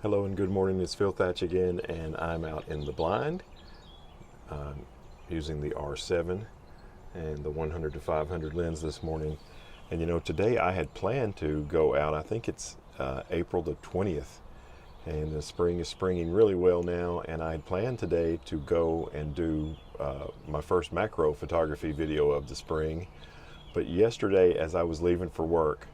Hello and good morning, it's Nuthatch again, and I'm out in the blind using the R7 and the 100 to 500 lens this morning. And you know, today I had planned to go out, I think it's April the 20th, and the spring is springing really well now, and I had planned today to go and do my first macro photography video of the spring. But yesterday as I was leaving for work,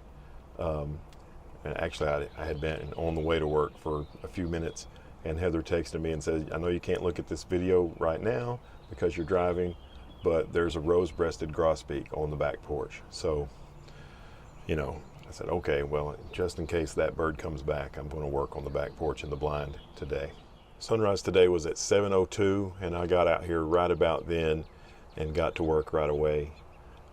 and actually, I had been on the way to work for a few minutes, and Heather texted me and said, I know you can't look at this video right now because you're driving, but there's a rose-breasted grosbeak on the back porch. So, you know, I said, okay, well, just in case that bird comes back, I'm going to work on the back porch in the blind today. Sunrise today was at 7:02, and I got out here right about then and got to work right away.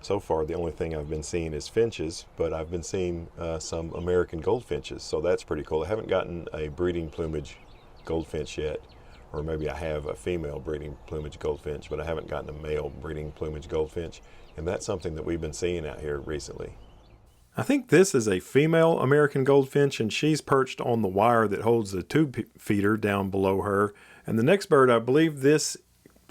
So far, the only thing I've been seeing is finches, but I've been seeing some American goldfinches, so that's pretty cool. I haven't gotten a breeding plumage goldfinch yet, or maybe I have a female breeding plumage goldfinch, but I haven't gotten a male breeding plumage goldfinch, and that's something that we've been seeing out here recently. I think this is a female American goldfinch, and she's perched on the wire that holds the tube feeder down below her. And the next bird, I believe this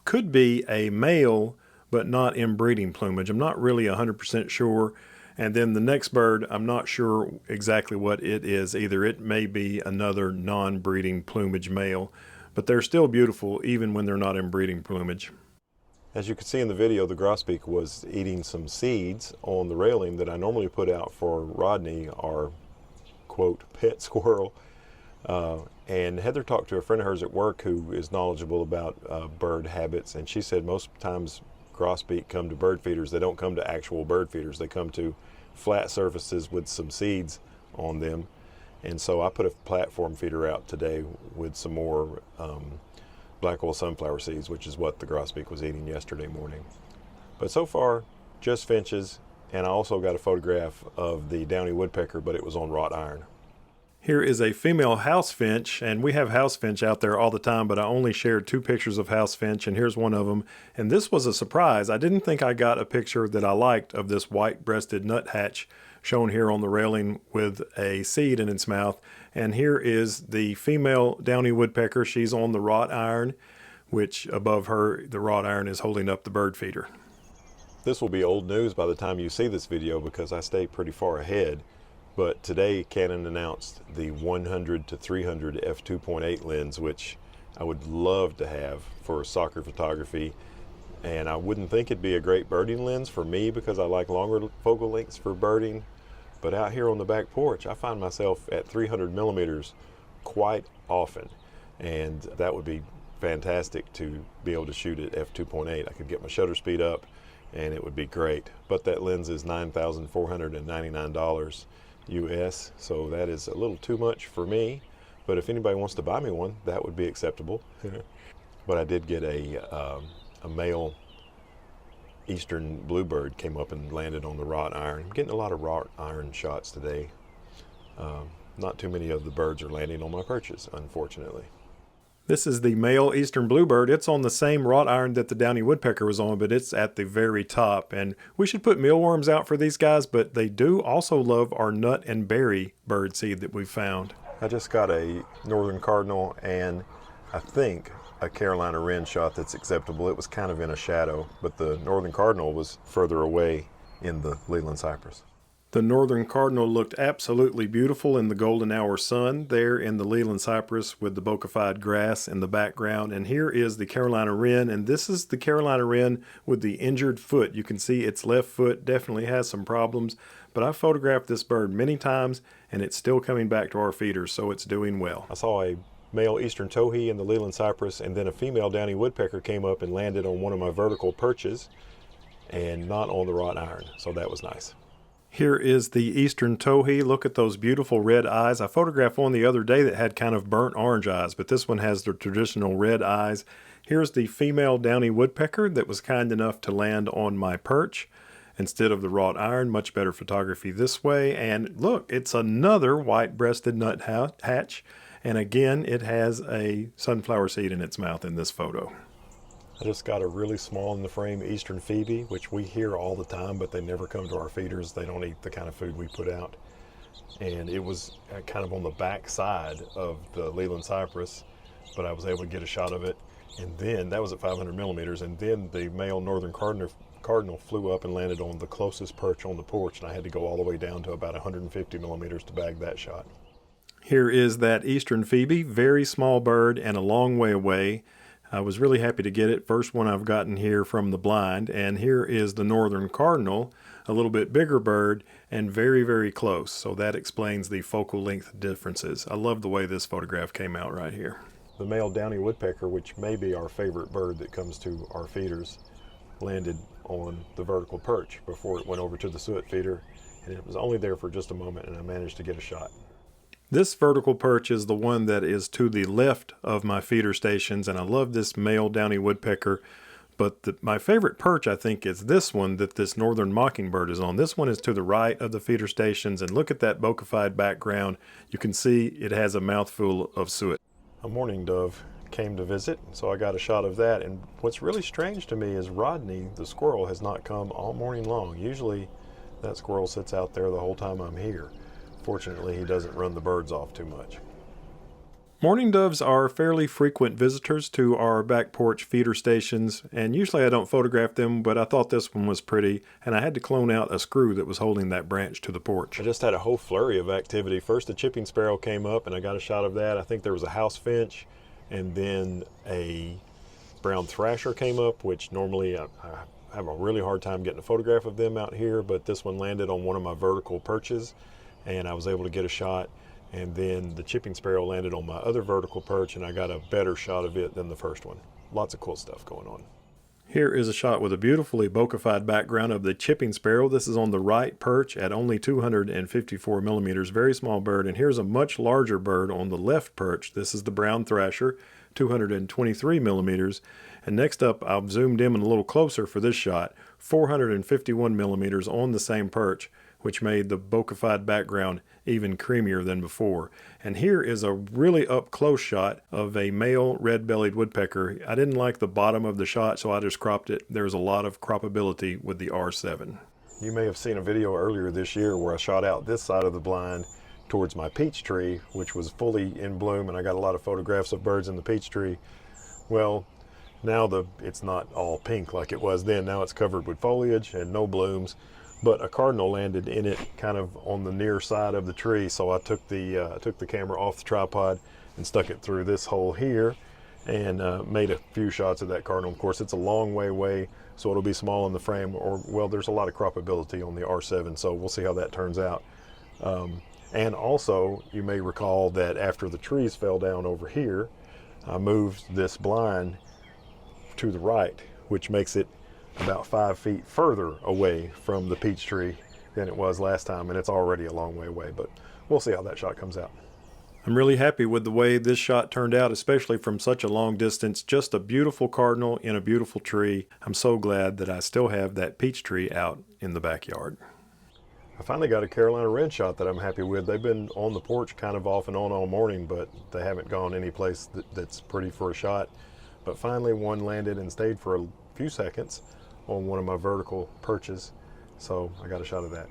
could be a male, but not in breeding plumage. I'm not really 100% sure. And then the next bird, I'm not sure exactly what it is either. It may be another non-breeding plumage male, but they're still beautiful even when they're not in breeding plumage. As you can see in the video, the grosbeak was eating some seeds on the railing that I normally put out for Rodney, our quote pet squirrel. And Heather talked to a friend of hers at work who is knowledgeable about bird habits, and she said most times grosbeak come to bird feeders. They don't come to actual bird feeders. They come to flat surfaces with some seeds on them. And so I put a platform feeder out today with some more black oil sunflower seeds, which is what the grosbeak was eating yesterday morning. But so far, just finches, and I also got a photograph of the Downy Woodpecker, but it was on wrought iron. Here is a female house finch, and we have house finch out there all the time, but I only shared 2 pictures of house finch, and here's one of them. And this was a surprise. I didn't think I got a picture that I liked of this white-breasted nuthatch shown here on the railing with a seed in its mouth. And here is the female Downy Woodpecker. She's on the wrought iron, which above her, the wrought iron is holding up the bird feeder. This will be old news by the time you see this video because I stay pretty far ahead. But today Canon announced the 100 to 300 f2.8 lens, which I would love to have for soccer photography. And I wouldn't think it'd be a great birding lens for me because I like longer focal lengths for birding. But out here on the back porch, I find myself at 300 millimeters quite often. And that would be fantastic to be able to shoot at f2.8. I could get my shutter speed up and it would be great. But that lens is $9,499 US, so that is a little too much for me. But if anybody wants to buy me one, that would be acceptable. But I did get a male eastern bluebird came up and landed on the wrought iron. I'm getting a lot of wrought iron shots today. Not too many of the birds are landing on my perches, unfortunately. This is the male eastern bluebird. It's on the same wrought iron that the Downy Woodpecker was on, but it's at the very top. And we should put mealworms out for these guys, but they do also love our nut and berry bird seed that we found. I just got a northern cardinal and I think a Carolina wren shot that's acceptable. It was kind of in a shadow, but the northern cardinal was further away in the Leland cypress. The northern cardinal looked absolutely beautiful in the golden hour sun there in the Leland cypress with the bokeh-fied grass in the background. And here is the Carolina wren, and this is the Carolina wren with the injured foot. You can see its left foot definitely has some problems, but I photographed this bird many times and it's still coming back to our feeders, so it's doing well. I saw a male eastern towhee in the Leland cypress, and then a female Downy Woodpecker came up and landed on one of my vertical perches and not on the wrought iron, so that was nice. Here is the eastern towhee. Look at those beautiful red eyes. I photographed one the other day that had kind of burnt orange eyes, but this one has the traditional red eyes. Here's the female Downy Woodpecker that was kind enough to land on my perch instead of the wrought iron. Much better photography this way. And look, it's another white-breasted nuthatch. And again, it has a sunflower seed in its mouth in this photo. I just got a really small in the frame eastern Phoebe, which we hear all the time, but they never come to our feeders. They don't eat the kind of food we put out. and it was kind of on the back side of the Leland cypress, but I was able to get a shot of it. And then that was at 500 millimeters, and then the male northern cardinal flew up and landed on the closest perch on the porch, and I had to go all the way down to about 150 millimeters to bag that shot. Here is that eastern Phoebe, very small bird and a long way away. I was really happy to get it, first one I've gotten here from the blind. And here is the northern cardinal, a little bit bigger bird and very, very close. So that explains the focal length differences. I love the way this photograph came out right here. The male Downy Woodpecker, which may be our favorite bird that comes to our feeders, landed on the vertical perch before it went over to the suet feeder, and it was only there for just a moment, and I managed to get a shot. This vertical perch is the one that is to the left of my feeder stations, and I love this male Downy Woodpecker. But my favorite perch, I think, is this one that this northern Mockingbird is on. This one is to the right of the feeder stations, and look at that bokeh-fied background. You can see it has a mouthful of suet. A mourning dove came to visit, so I got a shot of that. And what's really strange to me is Rodney, the squirrel, has not come all morning long. Usually that squirrel sits out there the whole time I'm here. Fortunately, he doesn't run the birds off too much. Mourning doves are fairly frequent visitors to our back porch feeder stations, and usually I don't photograph them, but I thought this one was pretty, and I had to clone out a screw that was holding that branch to the porch. I just had a whole flurry of activity. First, a chipping sparrow came up, and I got a shot of that. I think there was a house finch, and then a brown thrasher came up, which normally I have a really hard time getting a photograph of them out here, but this one landed on one of my vertical perches, and I was able to get a shot. And then the chipping sparrow landed on my other vertical perch, and I got a better shot of it than the first one. Lots of cool stuff going on. Here is a shot with a beautifully bokeh-fied background of the chipping sparrow. This is on the right perch at only 254 millimeters, very small bird. And here's a much larger bird on the left perch. This is the brown thrasher, 223 millimeters. And next up, I've zoomed in a little closer for this shot, 451 millimeters on the same perch, which made the bokeh-fied background even creamier than before. And here is a really up-close shot of a male red-bellied woodpecker. I didn't like the bottom of the shot, so I just cropped it. There's a lot of croppability with the R7. You may have seen a video earlier this year where I shot out this side of the blind towards my peach tree, which was fully in bloom, and I got a lot of photographs of birds in the peach tree. Well, now it's not all pink like it was then. Now it's covered with foliage and no blooms. But a cardinal landed in it kind of on the near side of the tree, so I took the camera off the tripod and stuck it through this hole here and made a few shots of that cardinal. Of course, it's a long way away, so it'll be small in the frame, or, well, there's a lot of croppability on the R7, so we'll see how that turns out. And also, you may recall that after the trees fell down over here, I moved this blind to the right, which makes it about 5 feet further away from the peach tree than it was last time, and it's already a long way away, but we'll see how that shot comes out. I'm really happy with the way this shot turned out, especially from such a long distance. Just a beautiful cardinal in a beautiful tree. I'm so glad that I still have that peach tree out in the backyard. I finally got a Carolina wren shot that I'm happy with. They've been on the porch kind of off and on all morning, but they haven't gone any place that's pretty for a shot. But finally one landed and stayed for a few seconds on one of my vertical perches, so I got a shot of that.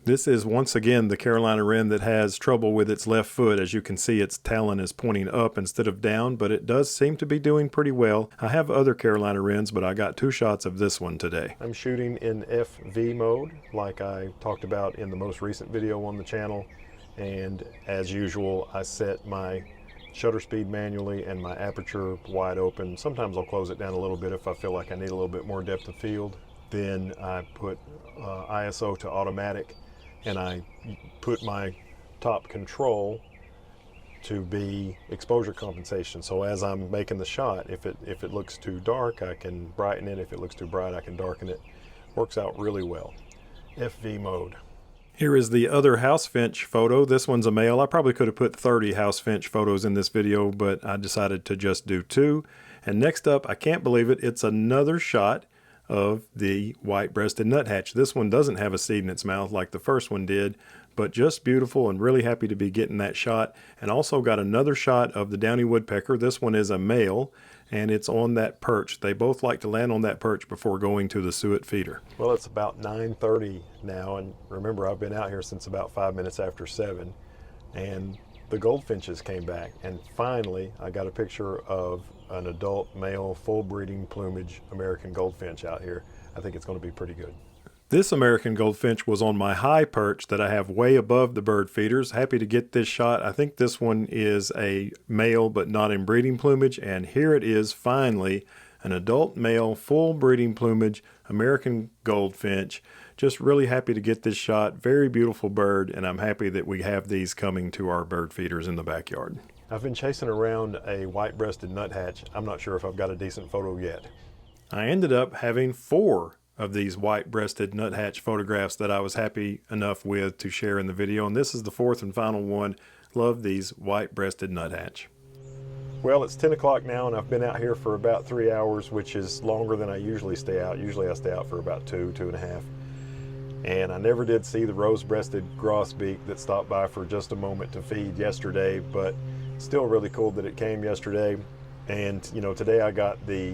This is once again the Carolina wren that has trouble with its left foot. As you can see, its talon is pointing up instead of down, but it does seem to be doing pretty well. I have other Carolina wrens, but I got 2 shots of this one today. I'm shooting in FV mode, like I talked about in the most recent video on the channel, and as usual, I set my shutter speed manually and my aperture wide open. Sometimes I'll close it down a little bit if I feel like I need a little bit more depth of field. Then I put ISO to automatic, and I put my top control to be exposure compensation. So as I'm making the shot, if it looks too dark, I can brighten it. If it looks too bright, I can darken it. Works out really well. FV mode. Here is the other house finch photo. This one's a male. I probably could have put 30 house finch photos in this video, but I decided to just do 2. And next up, I can't believe it, it's another shot of the white-breasted nuthatch. This one doesn't have a seed in its mouth like the first one did, but just beautiful, and really happy to be getting that shot. And also got another shot of the Downy Woodpecker. This one is a male, and it's on that perch. They both like to land on that perch before going to the suet feeder. Well, it's about 9:30 now, and remember, I've been out here since about 5 minutes after 7, and the goldfinches came back, and finally I got a picture of an adult male full breeding plumage American goldfinch out here. I think it's going to be pretty good. This American goldfinch was on my high perch that I have way above the bird feeders. Happy to get this shot. I think this one is a male but not in breeding plumage, and here it is finally, an adult male full breeding plumage American goldfinch. Just really happy to get this shot. Very beautiful bird, and I'm happy that we have these coming to our bird feeders in the backyard. I've been chasing around a white-breasted nuthatch. I'm not sure if I've got a decent photo yet. I ended up having 4 of these white-breasted nuthatch photographs that I was happy enough with to share in the video, and this is the 4th and final one. Love these white-breasted nuthatch. Well, it's 10 o'clock now, and I've been out here for about 3 hours, which is longer than I usually stay out. Usually I stay out for about 2.5. And I never did see the rose-breasted grosbeak that stopped by for just a moment to feed yesterday, but still really cool that it came yesterday. And you know, today I got the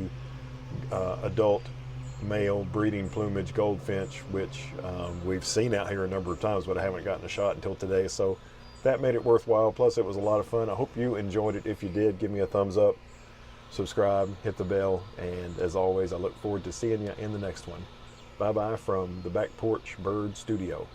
adult male breeding plumage goldfinch, which we've seen out here a number of times, but I haven't gotten a shot until today, so that made it worthwhile. Plus it was a lot of fun. I hope you enjoyed it. If you did, give me a thumbs up, subscribe, hit the bell, and as always, I look forward to seeing you in the next one. Bye bye from the Back Porch Bird Studio.